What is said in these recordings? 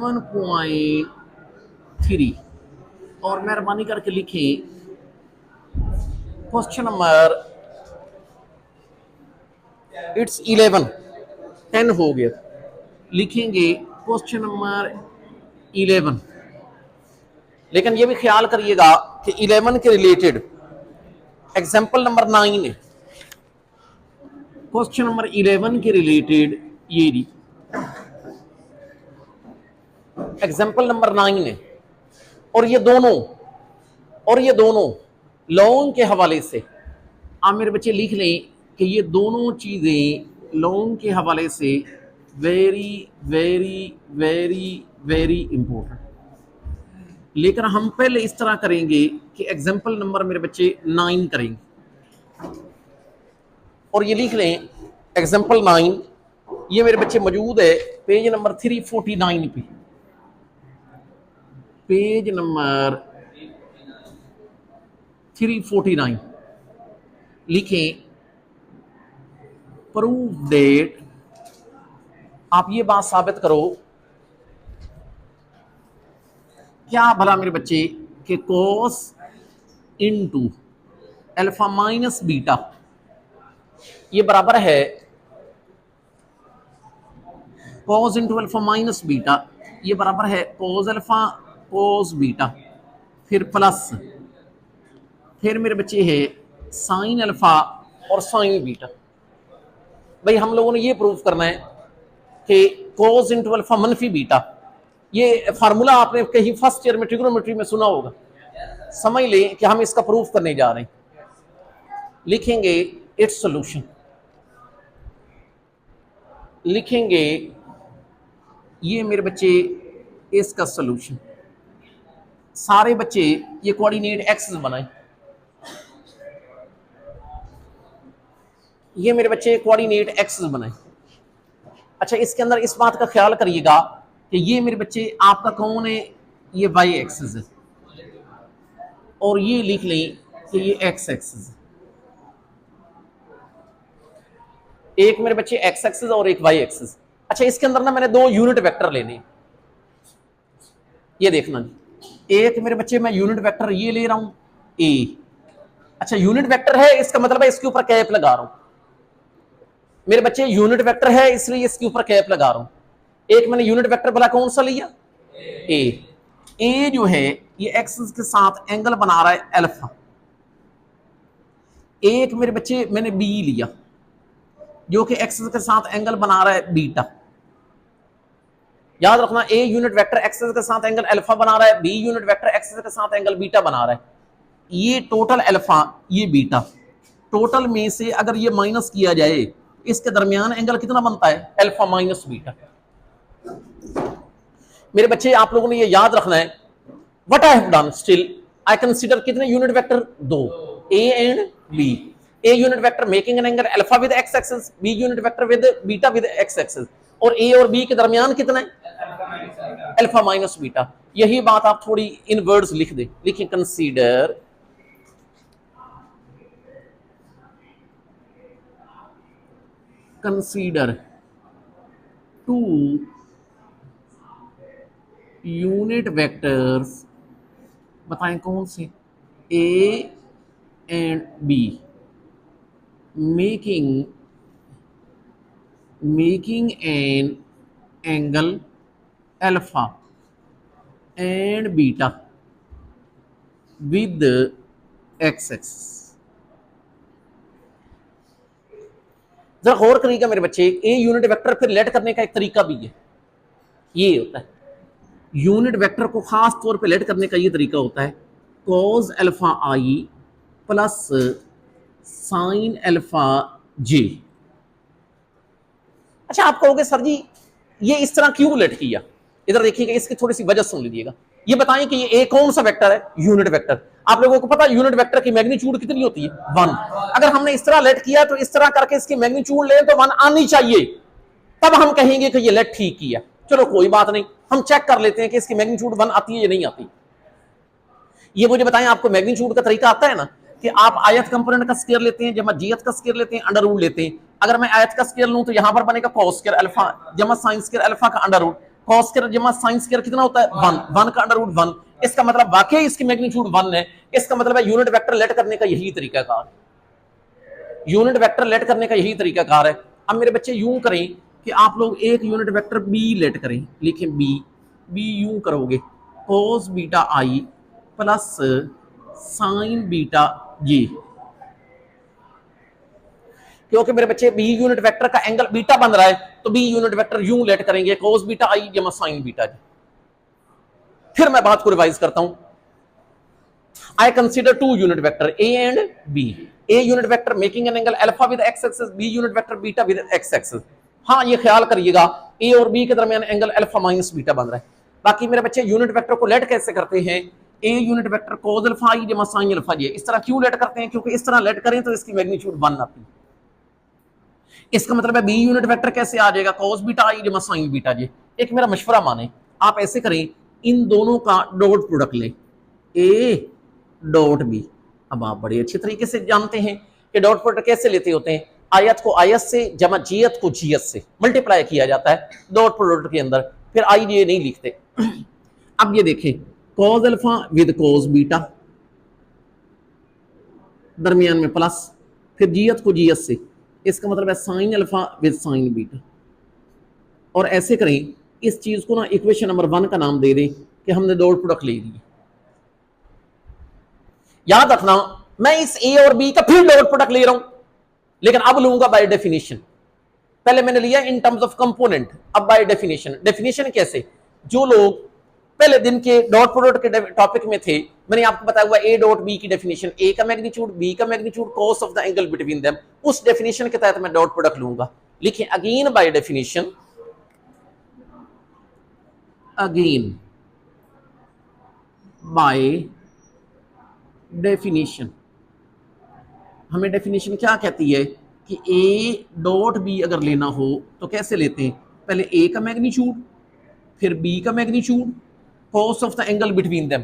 11.3 और मेहरबानी करके लिखें क्वेश्चन नंबर इट्स 10 हो गया, लिखेंगे क्वेश्चन नंबर 11। लेकिन ये भी ख्याल करिएगा कि 11 के रिलेटेड एग्जाम्पल नंबर 9 है, क्वेश्चन नंबर 11 के रिलेटेड ये एग्जाम्पल नंबर 9 है। और ये दोनों लोन के हवाले से आप मेरे बच्चे लिख लें कि ये दोनों चीजें लोन के हवाले से very very very very important. लेकिन हम पहले इस तरह करेंगे कि एग्जाम्पल नंबर मेरे बच्चे 9 करेंगे और ये लिख लें एग्जाम्पल 9, ये मेरे बच्चे मौजूद है पेज नंबर 349 पे, पेज नंबर 349 लिखें प्रूफ डेट। आप ये बात साबित करो क्या भला मेरे बच्चे कि कोस इनटू अल्फा माइनस बीटा ये बराबर है कोस इनटू अल्फा माइनस बीटा ये बराबर है कोस अल्फा कोस बीटा फिर प्लस फिर मेरे बच्चे है साइन अल्फा और साइन बीटा। भाई हम लोगों ने ये प्रूफ करना है कि कोस इनटू अल्फा मनफी बीटा, ये फार्मूला आपने कहीं फर्स्ट ईयर में ट्रिग्नोमेट्री में सुना होगा, समझ लें कि हम इसका प्रूफ करने जा रहे हैं। लिखेंगे इट्स सॉल्यूशन, लिखेंगे ये मेरे बच्चे इसका सॉल्यूशन। सारे बच्चे ये कोऑर्डिनेट एक्सिस बनाएं, ये मेरे बच्चे कोऑर्डिनेट एक्सिस बनाएं। अच्छा इसके अंदर इस बात का ख्याल करिएगा कि ये मेरे बच्चे आपका कौन है, ये वाई एक्सिस है और ये लिख लें कि ये एक्स एक्सिस है। एक मेरे बच्चे एक्स एक्सिस और एक वाई एक्सिस। अच्छा इसके अंदर ना मैंने दो यूनिट वेक्टर लेने, ये देखना जी, एक मेरे बच्चे मैं यूनिट वेक्टर ये ले रहा हूं ए। अच्छा यूनिट वेक्टर है इसका मतलब है इसके ऊपर कैप लगा रहा हूं मेरे बच्चे, यूनिट वेक्टर है इसलिए इसके ऊपर कैप लगा रहा हूं। एक मैंने यूनिट वेक्टर भला कौन सा लिया, ए जो है ये एक्सिस के साथ एंगल बना रहा है अल्फा। एक मेरे बच्चे मैंने बी लिया जो कि एक्सिस के साथ एंगल बना रहा है बीटा। याद रखना ए यूनिट वेक्टर एक्सिस के साथ एंगल अल्फा बना रहा है, बी यूनिट वेक्टर एक्सिस के साथ एंगल बीटा बना रहा है। ये टोटल अल्फा ये बीटा, टोटल में से अगर ये माइनस किया जाए इसके दरमियान एंगल कितना बनता है, अल्फा माइनस बीटा। मेरे बच्चे आप लोगों ने ये याद रखना है, what I have done still I consider कितने यूनिट वेक्टर, दो, A and B. A unit vector making an angle alpha with x axis, B unit vector with beta with x axis, और ए और B के दरमियान कितना है, alpha minus beta. यही बात आप थोड़ी इन वर्ड्स लिख दे, लिखिए consider consider two unit vectors, बताएं कौन से, A and B, making an angle alpha and beta with x axis. जरा गौर करिएगा मेरे बच्चे, ए यूनिट वेक्टर फिर लेट करने का एक तरीका भी है, ये होता है यूनिट वेक्टर को खास तौर पे लेट करने का ये तरीका होता है कॉस अल्फा आई प्लस साइन अल्फा जे। अच्छा आप कहोगे सर जी ये इस तरह क्यों लेट किया, इधर देखिएगा इसकी थोड़ी सी वजह सुन लीजिएगा। ये बताएं कि ये ए कौन सा वेक्टर है, यूनिट वेक्टर। आप लोगों को पता है यूनिट वेक्टर की मैग्नीट्यूड कितनी होती है, 1। अगर हमने इस तरह लेट किया तो इस तरह करके इसकी मैग्नीट्यूड ले तो 1 आनी चाहिए, तब हम कहेंगे कि ये लेट ठीक किया। चलो कोई बात नहीं, हम चेक कर लेते हैं कि इसकी मैग्नीट्यूड 1 आती है या नहीं आती। ये मुझे बताएं आपको मैग्नीट्यूड का तरीका आता है ना, कि आप आयत कंपोनेंट का स्क्वायर लेते हैं जमा जीएत का स्क्वायर लेते हैं अंडर रूट लेते हैं। अगर मैं आयत का स्क्वायर लूं तो यहां पर बनेगा cos स्क्वायर अल्फा जमा sin स्क्वायर अल्फा का अंडर रूट। कॉस स्क्वायर जमा साइन स्क्वायर कितना होता है 1 का अंडर रूट 1। इसका मतलब वाकई इसकी मैग्नीट्यूड 1 है। इसका मतलब है यूनिट वेक्टर लेट करने का यही तरीकाकार है। यूनिट वेक्टर लेट करने का यही तरीकाकार है। अब मेरे बच्चे यूं करें कि आप लोग एक यूनिट वेक्टर बी लेट करें, लिखें बी यूं करोगे cos बीटा आई प्लस साइन बीटा ये, क्योंकि मेरे बच्चे बी यूनिट वेक्टर का एंगल बीटा बन रहा है तो बी यूनिट वेक्टर यूं लेट करेंगे cos बीटा आई जमा साइन बीटा जी। फिर मैं बात को रिवाइज करता हूं। I consider two unit vector A and B. A unit vector making an angle alpha with x axis, B unit vector beta with x axis. हाँ ये ख्याल करिएगा A और B के दरमियान एंगल अल्फा माइनस बीटा बन रहा है। बाकी मेरे बच्चे यूनिट वेक्टर को लेट कैसे करते हैं? A unit vector cos alpha i जमा sin अल्फा j। इस तरह क्यों लेट करते हैं? क्योंकि इस तरह लेट करें तो इसकी मैग्नीट्यूड 1 आती है। इसका मतलब है B यूनिट वेक्टर कैसे आ जाएगा cos बीटा i जमा sin बीटा j। एक मेरा मशवरा माने, आप ऐसे करें, इन दोनों का डॉट प्रोडक्ट लें A डॉट बी। अब आप बड़े अच्छे तरीके से जानते हैं कि डॉट प्रोडक्ट कैसे लेते होते हैं। आयत को आयत से जमा जीयत को जीयत से मल्टीप्लाई किया जाता है डॉट प्रोडक्ट के अंदर, फिर आई जे नहीं लिखते। अब ये देखें cos alpha with cos beta, दरमियान में प्लस, फिर जीयत को जीयत से, इसका मतलब है sine alpha with sign beta. और ऐसे करें, इस चीज को ना इक्वेशन नंबर 1 का नाम दे दें कि हमने डॉट प्रोडक्ट ले ली। याद रखना मैं इस ए और बी का फिर डॉट प्रोडक्ट ले रहा हूं, लेकिन अब लूंगा बाय डेफिनेशन। पहले मैंने लिया इन टर्म्स ऑफ कंपोनेंट, अब बाय डेफिनेशन। डेफिनेशन कैसे? जो लोग पहले दिन के डॉट प्रोडक्ट के टॉपिक में थे, मैंने आपको बताया हुआ ए डॉट बी की डेफिनेशन, ए का मैग्नीट्यूड बी का magnitude cos of the angle between them, उस डेफिनेशन के तहत मैं डॉट प्रोडक्ट लूंगा। लिखिए again by definition, again by definition. हमें डेफिनेशन क्या कहती है कि ए डॉट बी अगर लेना हो तो कैसे लेते हैं? पहले ए का मैग्नीट्यूड, फिर बी का magnitude, cos of the angle between them.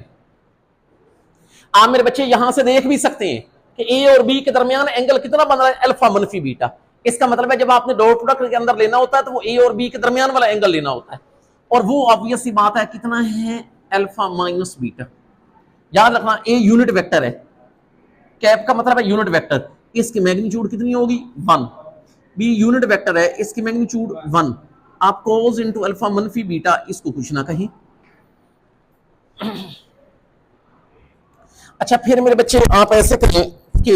आप मेरे बच्चे यहां से देख भी सकते हैं कि ए और बी के दरमियान एंगल कितना बन रहा है, अल्फा मनफी बीटा। इसका मतलब है जब आपने डॉट प्रोडक्ट के अंदर लेना होता है तो वो ए और बी के दरमियान वाला एंगल लेना होता है, और वो ऑब्वियस सी बात है कितना है, अल्फा माइनस बीटा। याद रखना ए यूनिट वेक्टर है, कैप का मतलब है यूनिट वेक्टर, इसकी मैग्नीट्यूड कितनी होगी 1। बी यूनिट वेक्टर है, इसकी मैग्नीट्यूड 1। आप कोस इनटू अल्फा मनफी बीटा इसको कुछ ना कहें। अच्छा फिर मेरे बच्चे आप ऐसे कहें कि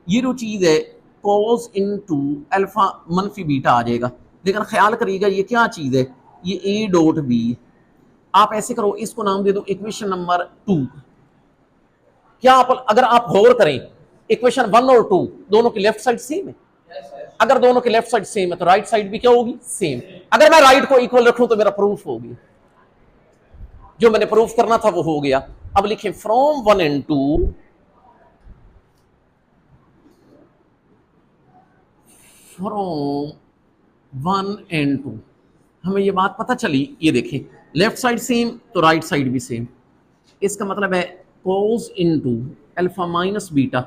ये जो चीज है कोस इनटू अल्फा मनफी बीटा आ जाएगा, लेकिन ख्याल करिएगा ये क्या चीज है, ये ए डॉट बी। आप ऐसे करो, इसको नाम दे दो इक्वेशन नंबर 2। क्या आप अगर आप गौर करें, इक्वेशन 1 और 2 दोनों की लेफ्ट साइड सेम है। अगर दोनों की लेफ्ट साइड सेम है तो राइट साइड भी क्या होगी, सेम। अगर मैं राइट को इक्वल रखूं तो मेरा प्रूफ हो गया, जो मैंने प्रूफ करना था वो हो गया। अब लिखें फ्रॉम 1 and 2 फ्रॉम 1 and 2 हमें ये बात पता चली। ये देखें लेफ्ट साइड सेम तो राइट साइड भी सेम, इसका मतलब है कोस इनटू अल्फा माइनस बीटा,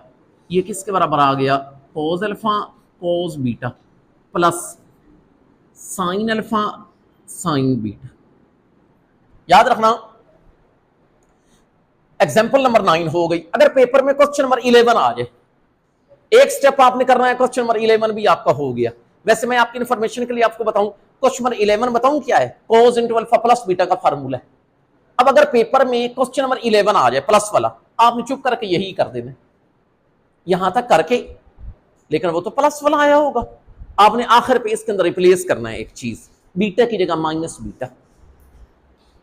ये किसके बराबर आ गया, cos alpha cos beta plus sine alpha sign beta. याद रखना एग्जांपल नंबर 9 हो गई। अगर पेपर में क्वेश्चन नंबर 11 आ जाए, एक स्टेप आपने करना है, क्वेश्चन नंबर 11 भी आपका हो गया। वैसे मैं आपकी इंफॉर्मेशन के लिए आपको बताऊं, क्वेश्चन नंबर 11 बताऊं क्या है, कोस इनटू अल्फा प्लस बीटा का फार्मूला है। अब अगर पेपर में क्वेश्चन नंबर 11 आ जाए प्लस वाला, आपने चुप करके यही कर देना यहां तक करके, लेकिन वो तो प्लस वाला आया होगा, आपने आखिर पे इसके अंदर रिप्लेस करना है एक चीज, बीटा की जगह माइनस बीटा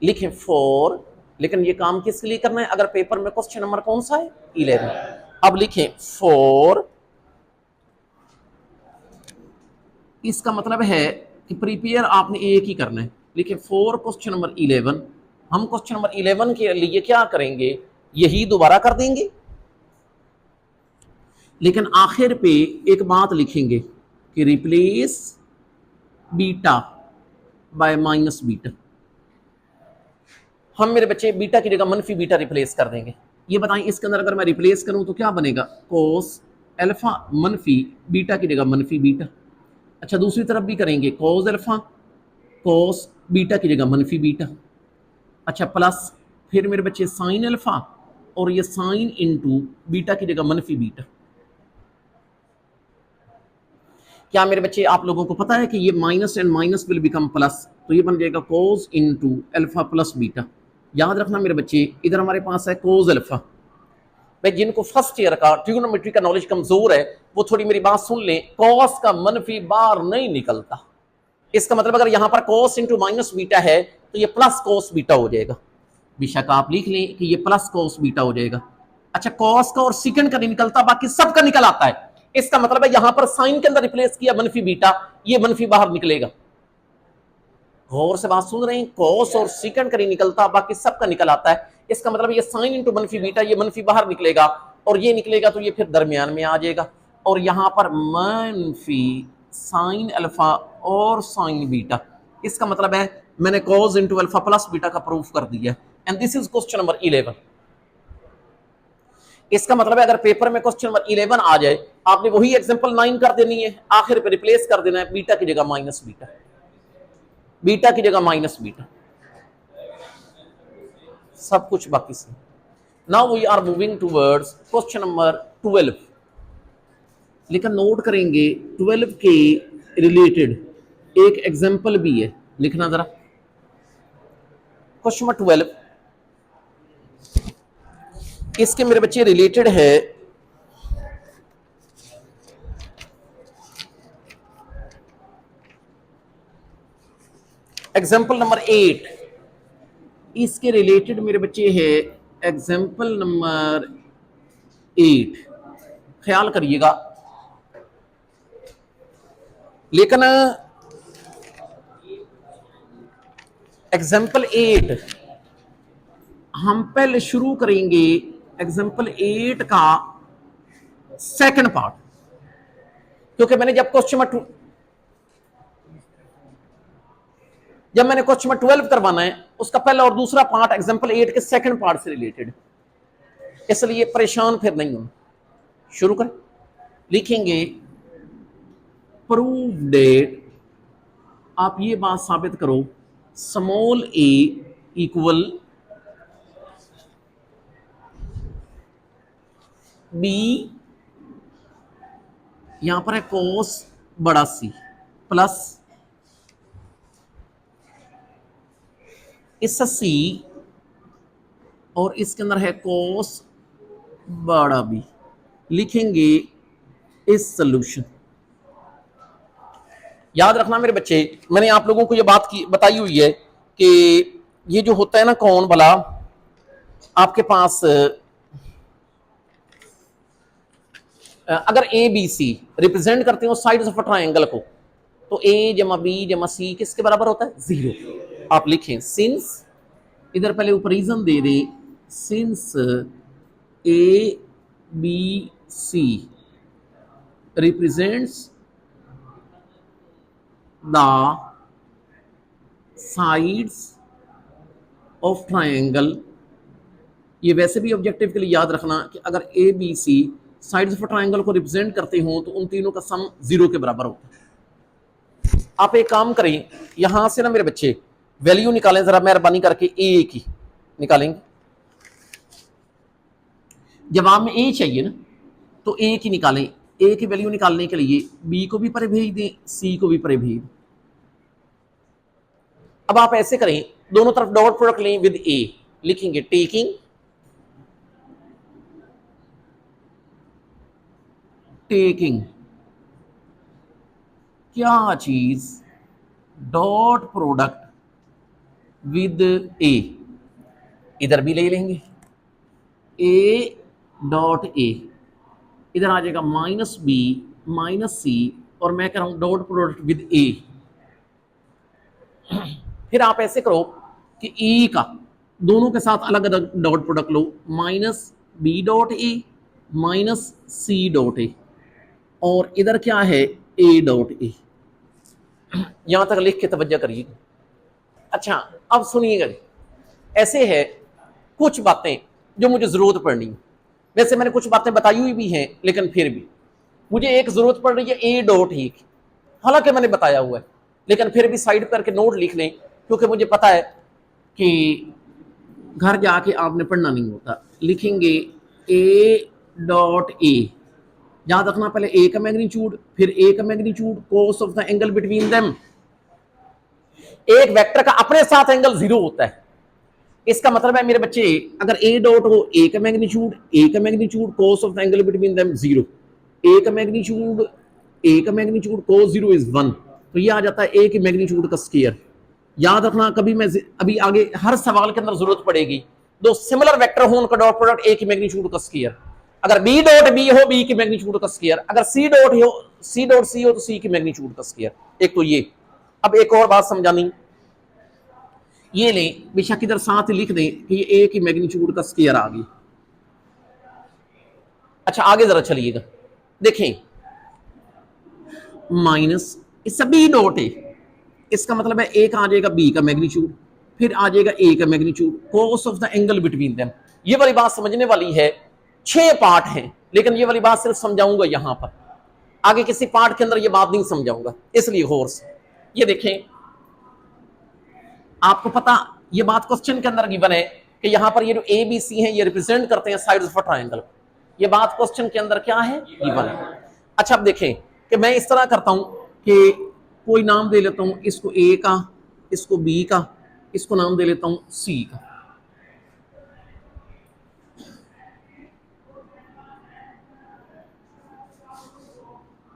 लिखें 4। लेकिन ये काम किसके लिए करना है, अगर पेपर में क्वेश्चन नंबर कौन सा है 11। अब लिखें 4, इसका मतलब है कि प्रिपेयर आपने एक ही करना है। लिखें 4 क्वेश्चन नंबर 11। हम क्वेश्चन नंबर 11 के लिए क्या करेंगे, यही दोबारा कर देंगे, लेकिन आखिर पे एक बात लिखेंगे कि replace beta by minus beta. हम मेरे बच्चे बीटा की जगह मनफी बीटा रिप्लेस कर देंगे। ये बताएं इसके अंदर अगर मैं रिप्लेस करूं तो क्या बनेगा, कोस अल्फा मनफी बीटा की जगह मनफी बीटा। अच्छा दूसरी तरफ भी करेंगे, कोस अल्फा कॉस बीटा की जगह मनफी बीटा, अच्छा प्लस फिर मेरे बच्चे साइन अल्फा और ये साइन इंटू बीटा की जगह मनफी बीटा। क्या मेरे बच्चे आप लोगों को पता है कि ये minus and minus will become plus, तो ये बन जाएगा कोस इंटू अल्फा प्लस बीटा। याद रखना मेरे बच्चे, इधर हमारे पास है कोस अल्फा। भाई जिनको फर्स्ट ईयर का ट्रिग्नोमेट्री का नॉलेज कमजोर है वो थोड़ी मेरी बात सुन लें, कॉस का मनफी बार नहीं निकलता। इसका मतलब अगर यहां पर कॉस इंटू माइनस बीटा है तो ये प्लस कॉस बीटा हो जाएगा। बेशक आप लिख लें कि ये प्लस कॉस बीटा हो जाएगा। अच्छा कॉस का और सीकेंड का नहीं निकलता, बाकी सबका निकल आता है। इसका मतलब है यहां पर साइन के अंदर रिप्लेस किया मनफी बीटा, ये मनफी बाहर निकलेगा। गौर से बात सुन रहे हैं, कॉस और सीकेंड का नहीं निकलता, बाकी सबका निकल आता है। इसका मतलब ये साइन इंटू मनफी बीटा, ये मनफी बाहर निकलेगा और ये निकलेगा तो ये फिर दरमियान में आ जाएगा। और यहां पर मनफी साइन अल्फा और साइन बीटा, इसका मतलब है मैंने cos into alpha plus beta का प्रूफ कर दिया। And this is question number 11। इसका मतलब है अगर पेपर में क्वेश्चन नंबर 11 आ जाए, आपने वही एग्जांपल 9 कर देनी है, आखिर पे रिप्लेस कर देना है बीटा की जगह माइनस बीटा, बीटा की जगह माइनस बीटा, सब कुछ बाकी से। Now we are moving towards question number 12। लेकिन नोट करेंगे 12 के रिलेटेड एक एग्जांपल भी है, लिखना जरा। क्वेश्चन नंबर 12 इसके मेरे बच्चे रिलेटेड है एग्जाम्पल नंबर 8। इसके रिलेटेड मेरे बच्चे है एग्जाम्पल नंबर 8, ख्याल करिएगा। लेकिन एग्जाम्पल 8 हम पहले शुरू करेंगे एग्जाम्पल 8 का सेकंड पार्ट, क्योंकि मैंने जब क्वेश्चन नंबर 12 करवाना है उसका पहला और दूसरा पार्ट एग्जाम्पल 8 के सेकंड पार्ट से रिलेटेड, इसलिए परेशान फिर नहीं होना। शुरू करें, लिखेंगे प्रूव डेट, आप ये बात साबित करो स्मॉल ए इक्वल बी, यहां पर है कोस बड़ा सी प्लस इस सी और इसके अंदर है कोस बड़ा बी, लिखेंगे इस सॉल्यूशन। याद रखना मेरे बच्चे, मैंने आप लोगों को ये बात की बताई हुई है कि ये जो होता है ना कौन भला, आपके पास अगर ए बी सी रिप्रेजेंट करते हो साइड्स ऑफ अ ट्रायंगल को, तो ए जमा बी जमा सी किसके बराबर होता है? 0। आप लिखें सिंस, इधर पहले ऊपर रीजन दे दें, since A B C represents the sides of triangle. ये वैसे भी ऑब्जेक्टिव के लिए याद रखना कि अगर A B C sides of triangle को रिप्रेजेंट करते हो तो उन तीनों का सम 0 के बराबर होता है। आप एक काम करें, यहां से ना मेरे बच्चे वैल्यू निकालें जरा मेहरबानी करके, ए की निकालेंगे। जवाब में ए चाहिए ना, तो ए की निकालें। ए की वैल्यू निकालने के लिए बी को भी परे भेज दें, सी को भी परे भेज दें। अब आप ऐसे करें, दोनों तरफ डॉट प्रोडक्ट लें विद ए, लिखेंगे टेकिंग क्या चीज, डॉट प्रोडक्ट विद ए, इधर भी ले लेंगे ए डॉट ए, इधर आ जाएगा माइनस बी माइनस सी, और मैं कह रहा हूं डॉट प्रोडक्ट विद ए। फिर आप ऐसे करो कि ई का दोनों के साथ अलग अलग डॉट प्रोडक्ट लो, minus B dot A minus C dot A, और इधर क्या है ए डॉट ए। यहां तक लिख के तवज्जो करिएगा। अच्छा अब सुनिएगा, ऐसे है कुछ बातें जो मुझे जरूरत पड़ रही है। वैसे मैंने कुछ बातें बताई हुई भी हैं, लेकिन फिर भी मुझे एक जरूरत पड़ रही है ए डॉट ई की, हालांकि मैंने बताया हुआ है। लेकिन फिर भी साइड करके नोट लिख लें, क्योंकि मुझे पता है कि घर जाके आपने पढ़ना नहीं होता। लिखेंगे ए डॉट ए, याद रखना पहले ए का मैग्नीट्यूड, फिर ए का magnitude cos of the angle between them. एक वेक्टर का अपने साथ एंगल 0 होता है, इसका मतलब है मेरे बच्चे अगर ए डॉट हो, ए का magnitude cos of the angle between them 0, ए का मैग्नीट्यूड कोस 0 इज 1, तो ये आ जाता है ए की मैग्नीट्यूड का स्क्वायर। याद रखना, कभी मैं अभी आगे हर सवाल के अंदर जरूरत पड़ेगी, दो सिमिलर वेक्टर हो उनका डॉट प्रोडक्ट ए की मैग्नीट्यूड का स्क्वायर। अगर बी डॉट बी हो, बी की मैग्नीट्यूड का स्क्वायर, अगर सी डॉट सी हो तो सी की मैग्नीट्यूड का स्क्वायर। एक तो ये। अब एक और बात समझानी, ये लें बेशक इधर साथ लिख दें कि ये ए की मैग्नीट्यूड का स्क्वायर आ गई। अच्छा आगे जरा चलिएगा, देखें माइनस इस बी डॉट ए, इसका मतलब है ए का आ जाएगा बी का मैग्नीट्यूड, फिर आ जाएगा ए का magnitude cos of the angle between them. ये वाली बात समझने वाली है, 6 पार्ट हैं, लेकिन ये वाली बात सिर्फ समझाऊंगा यहां पर, आगे किसी पार्ट के अंदर ये बात नहीं समझाऊंगा, इसलिए गौर से ये देखें। आपको पता ये बात क्वेश्चन के अंदर गिवन है कि यहां पर ये जो ए बी सी हैं ये रिप्रेजेंट करते हैं साइड्स ऑफ अ ट्रायंगल। ये बात क्वेश्चन के अंदर क्या है, गिवन है। अच्छा अब देखें कि मैं इस तरह करता हूं कि कोई नाम दे लेता हूं इसको ए का, इसको बी का, इसको नाम दे लेता हूं सी का।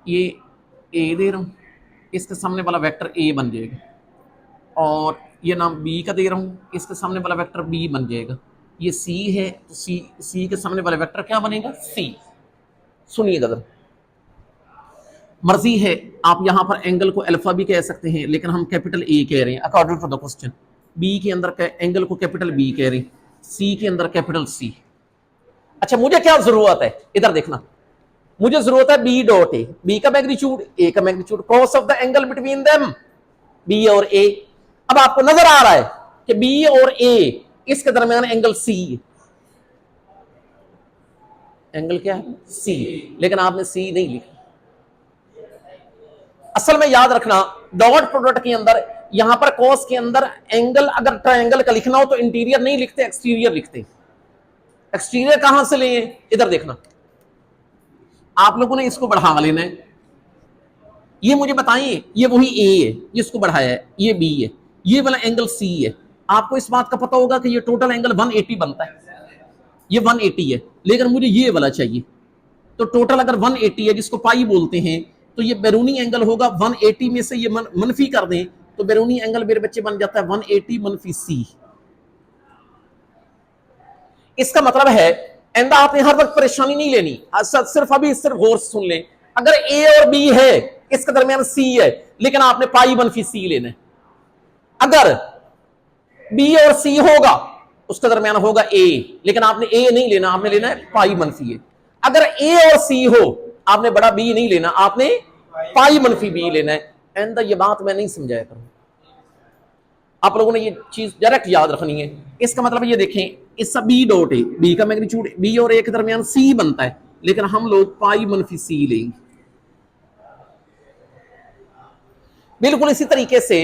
ये ए दे रहा हूं, इसके सामने वाला वेक्टर ए बन जाएगा, और ये नाम बी का दे रहा हूं, इसके सामने वाला वेक्टर बी बन जाएगा। ये सी है तो सी के सामने वाला वेक्टर क्या बनेगा, सी। सुनिएगा जरा, मर्जी है, आप यहां पर एंगल को अल्फा भी कह सकते हैं, लेकिन हम कैपिटल ए कह रहे हैं according to the question. B के अंदर एंगल को कैपिटल बी कह रहे हैं, सी के अंदर कैपिटल सी। अच्छा मुझे क्या जरूरत है, इधर देखना, मुझे जरूरत है बी डॉट ए, बी का मैग्नीट्यूड, ए का magnitude, cos of the angle between them, B और ए। अब आपको नजर आ रहा है कि बी और ए इसके दरमियान एंगल सी, एंगल क्या है, सी, लेकिन आपने सी नहीं लिखा। असल में याद रखना डॉट प्रोडक्ट के अंदर यहां पर कॉस के अंदर एंगल अगर ट्रायंगल का लिखना हो तो इंटीरियर नहीं लिखते, एक्सटीरियर लिखते। एक्सटीरियर कहां से लें, इधर देखना, आप लोगों ने इसको बढ़ा लेना है, ये मुझे बताइए, ये वही ए है जिसको बढ़ाया है, ये बी है, ये वाला एंगल सी है। आपको इस बात का पता होगा कि ये टोटल एंगल 180 बनता है, ये 180 है, लेकिन मुझे ये वाला चाहिए। तो टोटल अगर 180 है जिसको पाई बोलते हैं, तो ये बैरूनी एंगल होगा 180 में से ये मनफी कर दें तो बैरूनी एंगल मेरे बच्चे बन जाता है 180 मनफी सी। इसका मतलब है एंड आपने हर वक्त परेशानी नहीं लेनी, सिर्फ अभी सिर्फ गौर से सुन लें, अगर ए और बी है इसके दरमियान सी है, लेकिन आपने पाई मनफी सी लेना है। अगर बी और सी होगा उसके दरमियान होगा ए, लेकिन आपने ए नहीं लेना, आपने लेना है पाई मनफी ए। अगर ए और सी हो आपने बड़ा बी नहीं लेना, आपने पाई मनफी बी लेना है। एंड ये बात मैं नहीं समझाया करूं, आप लोगों ने ये चीज डायरेक्ट याद रखनी है। इसका मतलब ये देखें, इस बी डॉट ए, बी का मैग्नीट्यूड बी और ए के दरमियान सी बनता है, लेकिन हम लोग पाई मनफी सी लेंगे। बिल्कुल इसी तरीके से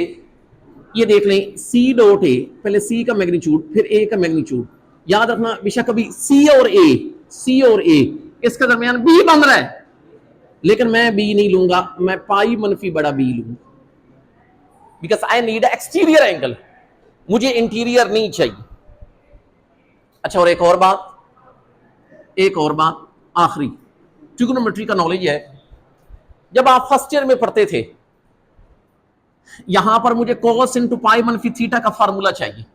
ये देख लें, सी डॉट ए, पहले सी का मैग्नीट्यूड फिर ए का मैग्नीट्यूड। याद रखना बेशक कभी सी और ए इसके दरमियान बी बन रहा है, लेकिन मैं बी नहीं लूंगा, मैं पाई मनफी बड़ा बी लूंगा, because I need exterior angle, मुझे इंटीरियर नहीं चाहिए। अच्छा और एक और बात आखिरी, ट्रिग्नोमेट्री का नॉलेज है, जब आप फर्स्ट ईयर में पढ़ते थे यहां पर मुझे cos इंटू पाई मनफी थीटा का फार्मूला चाहिए,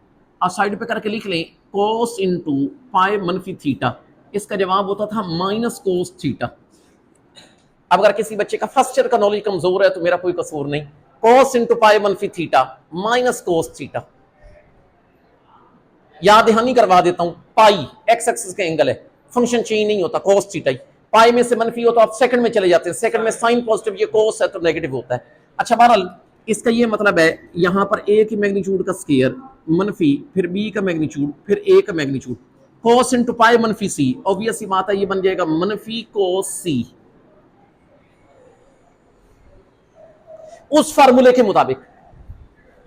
आप साइड पे करके लिख लें cos इंटू पाई मनफी थीटा, इसका जवाब होता था माइनस कोस थीटा। अब अगर किसी बच्चे का फर्स्ट ईयर का नॉलेज कमजोर है तो मेरा कोई कसूर नहीं, cos इंटू पाई मनफी थीटा माइनस कोस थीटा। याद दहानी करवा देता हूं, पाई एक्स एक्सिस का एंगल है, फंक्शन चेंज नहीं होता, cos थीटा ही, पाई में से मनफी हो तो आप सेकंड में चले जाते हैं, सेकंड में साइन पॉजिटिव, ये cos है तो नेगेटिव होता है। अच्छा बहरहाल इसका ये मतलब है यहां पर ए की मैग्नीट्यूड का स्क्वायर मनफी फिर बी का मैग्नीट्यूड फिर ए का मैग्नीट्यूड, cos इंटू पाई मनफी सी, ऑब्वियस सी बात है ये बन जाएगा मनफी cos सी। उस फार्मूले के मुताबिक।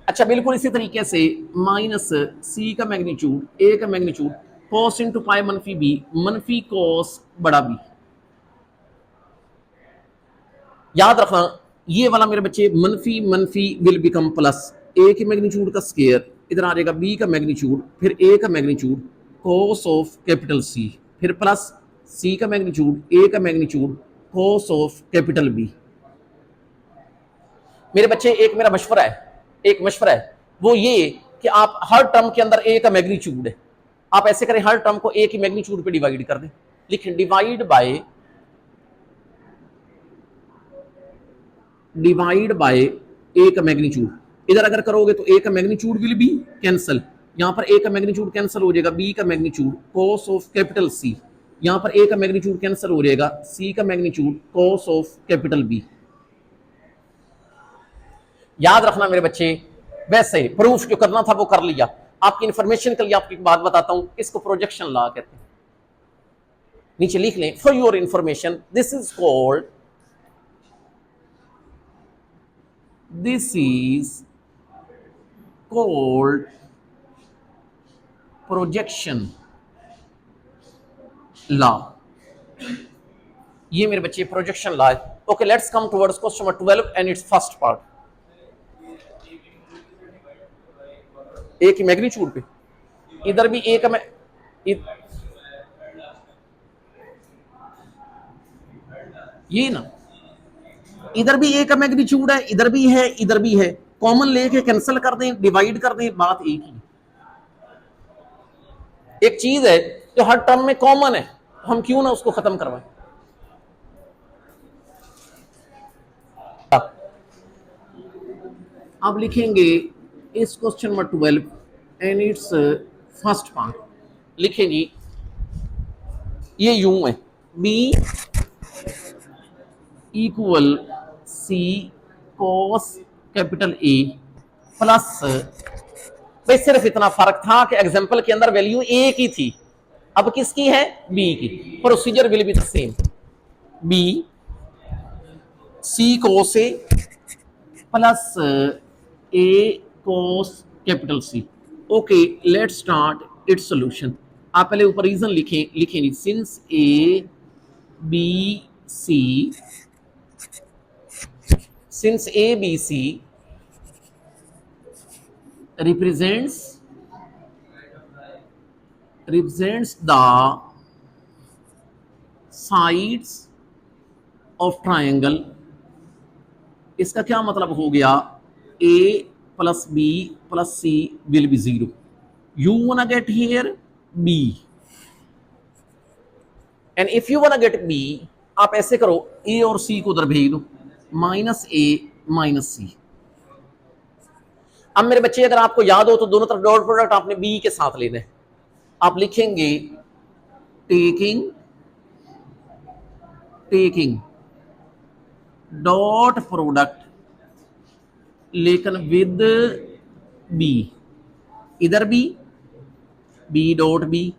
अच्छा बिल्कुल इसी तरीके से माइनस सी का मैग्नीट्यूड ए का मैग्नीट्यूड कॉस इंटू पाई मनफी बी मनफी कॉस बड़ा बी। याद रखना ये वाला मेरे बच्चे मनफी मनफी विल बिकम प्लस ए के मैग्नीट्यूड का स्क्वायर, इधर आ जाएगा बी का मैग्नीट्यूड फिर ए का magnitude cos of capital C, फिर प्लस सी का मैग्नीट्यूड ए का magnitude cos of capital B. मेरे बच्चे एक मेरा मशवरा है वो ये कि आप हर टर्म के अंदर ए का मैग्नीट्यूड है, आप ऐसे करें हर टर्म को ए की मैग्नीट्यूड पे डिवाइड कर दें, लिखें डिवाइड बाय ए का मैग्नीट्यूड। इधर अगर करोगे तो ए का मैग्नीट्यूड विल बी कैंसल, यहां पर ए का मैग्नीट्यूड कैंसिल हो जाएगा, बी का magnitude cos of capital C, यहां पर ए का मैग्नीट्यूड कैंसिल हो जाएगा, सी का magnitude cos of capital B. याद रखना मेरे बच्चे, वैसे प्रूफ जो करना था वो कर लिया। आपकी इंफॉर्मेशन के लिए आपको एक बात बताता हूं, इसको प्रोजेक्शन लॉ कहते हैं। नीचे लिख लें for your information this is called projection law. ये मेरे बच्चे प्रोजेक्शन लॉ है। Okay let's come towards question number 12 and it's first part. A की मैग्नीट्यूड पे इधर भी ए का ये ना, इधर भी ए का मैग्नीट्यूड है, इधर भी है, इधर भी है, कॉमन लेके कैंसिल कर दें, डिवाइड कर दें, बात एक ही। एक चीज है जो हर टर्म में कॉमन है, हम क्यों ना उसको खत्म करवाएं। अब लिखेंगे इस question number 12 and it's first part. लिखें जी ये यूं है B equal C cos capital A plus, भाई सिर्फ इतना फर्क था कि एग्जांपल के अंदर वैल्यू ए की थी, अब किसकी है बी की। Procedure will be the same, B C cos A plus A cos capital C. Okay let's start its solution. आप पहले ऊपर रीजन लिखें जी, since A B C represents the sides of triangle। इसका क्या मतलब हो गया, a plus b plus c will be 0। you wanna get here b and if you wanna get b, आप ऐसे करो a और c को उधर भेज दो, माइनस ए माइनस सी। अब मेरे बच्चे अगर आपको याद हो तो दोनों तरफ डॉट प्रोडक्ट आपने बी के साथ लेना है। आप लिखेंगे टेकिंग डॉट प्रोडक्ट लेकिन विद बी, इधर बी डॉट बी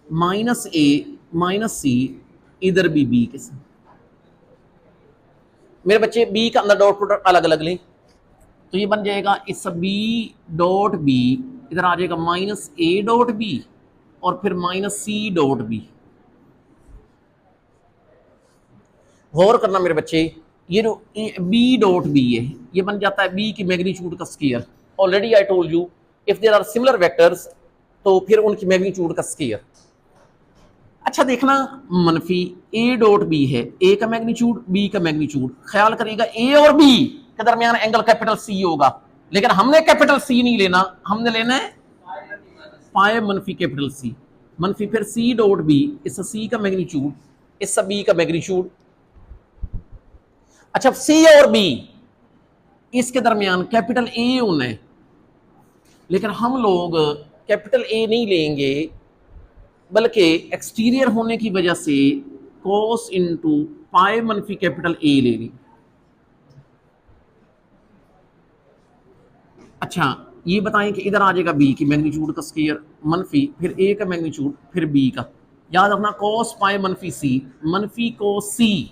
माइनस ए माइनस सी, इधर भी बी के साथ। मेरे बच्चे बी का अंदर डॉट प्रोडक्ट अलग अलग लें तो ये बन जाएगा इस बी डॉट बी, इधर आ जाएगा माइनस ए डॉट बी और फिर माइनस सी डॉट बी। गौर करना मेरे बच्चे, ये जो बी डॉट बी है ये बन जाता है बी की मैग्नीट्यूड का square. Already I told you if there are similar vectors तो फिर उनकी मैग्नीट्यूड का स्क्वायर। अच्छा देखना मनफी ए डॉट बी है, ए का मैग्नीट्यूड बी का मैग्नीट्यूड, ख्याल करिएगा ए और बी के दरमियान एंगल कैपिटल सी होगा, लेकिन हमने कैपिटल सी नहीं लेना, हमने लेना है पाई मनफी कैपिटल सी। मनफी फिर सी डॉट बी, इस सी का मैग्नीट्यूड इस बी का मैग्नीट्यूड। अच्छा सी और बी इसके दरमियान कैपिटल ए होना है, लेकिन हम लोग कैपिटल ए नहीं लेंगे बल्कि एक्सटीरियर होने की वजह से कॉस इंटू पाई मनफी कैपिटल ए ले ली। अच्छा ये बताएं कि इधर आ जाएगा बी की मैग्नीट्यूड का स्क्वायर मनफी फिर ए का मैग्नीट्यूड फिर बी का। याद रखना कॉस पाई मनफी सी मनफी कॉस सी,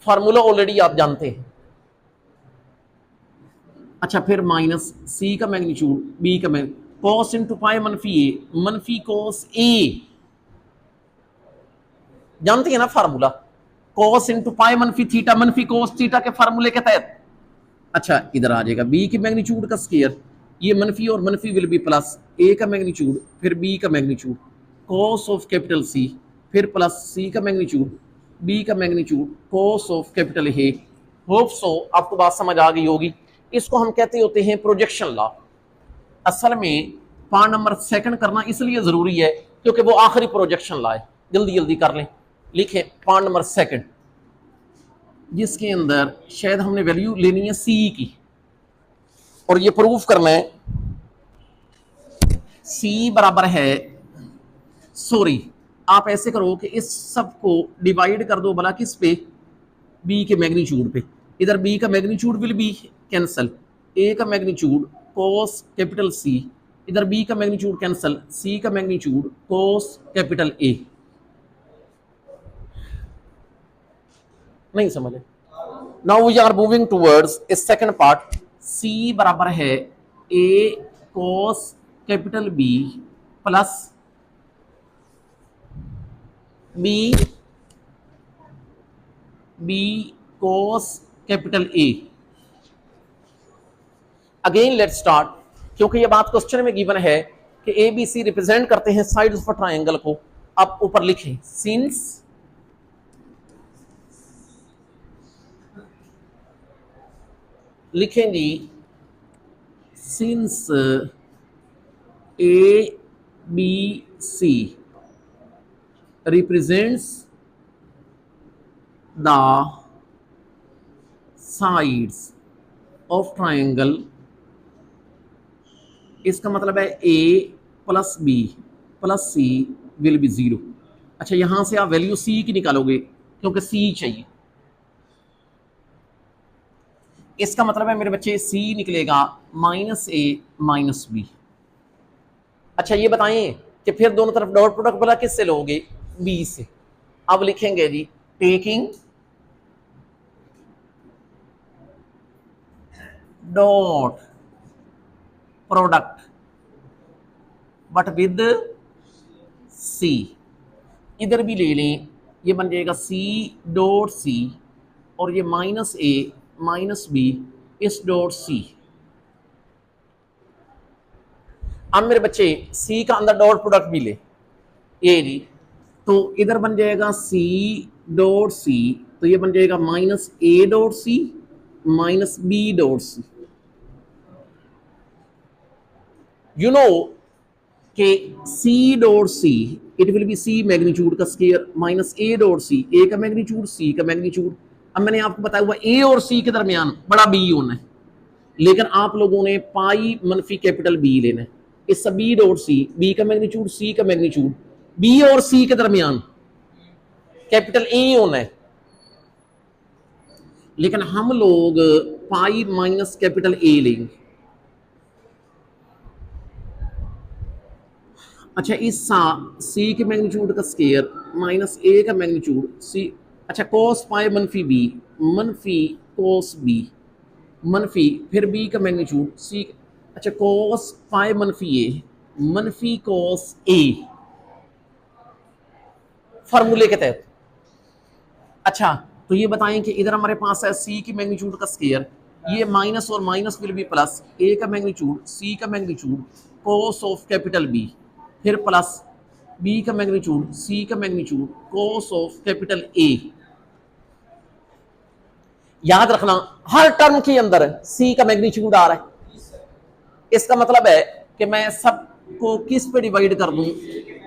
फार्मूला ऑलरेडी आप जानते हैं। अच्छा फिर माइनस सी का मैग्नीट्यूड बी का मैग्नीट्यूड, कॉस इंटू पाई मनफी कॉस ए, जानते हैं ना फार्मूला, कॉस इंटू पाई मनफी कॉस थीटा के फार्मूले के तहत। अच्छा इधर आ जाएगा बी की मैग्नीट्यूड का स्केयर, ये मनफी और मनफी विल बी प्लस, ए का मैग्नीट्यूड फिर बी का magnitude cos of capital C, फिर प्लस सी का मैग्नीट्यूड बी का magnitude cos of capital A. Hope so आपको बात समझ आ गई होगी। इसको हम कहते होते हैं प्रोजेक्शन लॉ। असल में पार्ट नंबर सेकंड करना इसलिए जरूरी है क्योंकि वो आखिरी प्रोजेक्शन लॉ है। जल्दी जल्दी कर लें, लिखें पार्ट नंबर सेकंड, जिसके अंदर शायद हमने वैल्यू लेनी है सी की और ये प्रूफ करना है सी बराबर है, सॉरी आप ऐसे करो कि इस सब को डिवाइड कर दो भला किस पे, बी के मैग्नीट्यूड पे। इधर बी का मैग्नीट्यूड विल बी कैंसल, ए का मैग्नीट्यूड कॉस कैपिटल सी, इधर बी का मैग्नीट्यूड कैंसल, सी का मैग्नीट्यूड कॉस कैपिटल ए। नहीं समझे? Now we are moving towards a second part. C बराबर है A cos capital B plus B cos capital A. Again let's start, क्योंकि ये बात क्वेश्चन में गिवन है कि ए बी सी रिप्रेजेंट करते हैं साइड्स ऑफ ट्रायंगल को। आप ऊपर लिखें सिंस लिखेंगे since A B C represents the sides of triangle, इसका मतलब है A plus B plus C will be zero. अच्छा यहां से आप वैल्यू सी की निकालोगे क्योंकि सी चाहिए, इसका मतलब है मेरे बच्चे सी निकलेगा माइनस ए माइनस बी। अच्छा ये बताएं कि फिर दोनों तरफ डॉट प्रोडक्ट बोला किससे लोगे, बी से। अब लिखेंगे जी taking dot product but with C, इधर भी ले लें, ये बन जाएगा सी डॉट सी और ये माइनस ए माइनस बी इस डॉट सी। अब मेरे बच्चे सी का अंदर डॉट प्रोडक्ट भी ले ए जी, तो इधर बन जाएगा सी डॉट सी, तो ये बन जाएगा minus A dot C minus B dot C. You know कि C dot C it will be C magnitude का square minus A dot C, A का मैग्नीट्यूड सी का मैग्नीट्यूड। अब मैंने आपको बताया हुआ ए और सी के दरमियान बड़ा बी होना है, लेकिन आप लोगों ने पाई मनफी कैपिटल बी लेना है। इस बी डॉट सी, बी का मैग्नीट्यूड सी का मैग्नीट्यूड, बी और सी के दरमियान कैपिटल ए होना है, लेकिन हम लोग पाई माइनस कैपिटल ए लेंगे। अच्छा इस सी के मैग्नीट्यूड का स्केयर माइनस ए का मैग्नीट्यूड सी। अच्छा कॉस पाई मनफी कॉस बी मनफी फिर बी का मैग्नीट्यूड सी। अच्छा कॉस पाई मनफी कॉस ए फार्मूले के तहत। अच्छा तो ये बताएं कि इधर हमारे पास है सी की मैग्नीट्यूड का स्केयर, ये माइनस और minus will be plus, A का मैग्नीट्यूड सी का magnitude cos of capital B, फिर प्लस बी का मैग्नीट्यूड सी का magnitude cos of capital A. याद रखना हर टर्म के अंदर सी का मैग्नीट्यूड आ रहा है, इसका मतलब है कि मैं सबको किस पे डिवाइड कर दूं,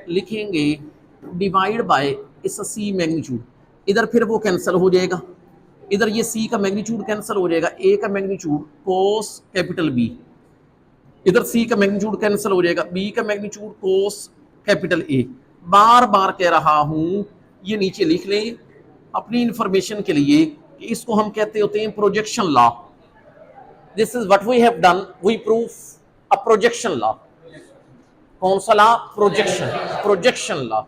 लिखेंगे डिवाइड बाय इस सी मैग्नीट्यूड। इधर फिर वो कैंसिल हो जाएगा, इधर ये सी का मैग्नीट्यूड कैंसिल हो जाएगा, ए का मैग्नीट्यूड कोस कैपिटल बी, इधर सी का मैग्नीट्यूड कैंसिल हो जाएगा, बी का मैग्नीट्यूड कोस कैपिटल ए। बार बार कह रहा हूं, ये नीचे लिख लें अपनी इंफॉर्मेशन के लिए कि इसको हम कहते होते हैं projection law. This is what we have done, we proof a projection law. कौन सा लॉ? Projection law.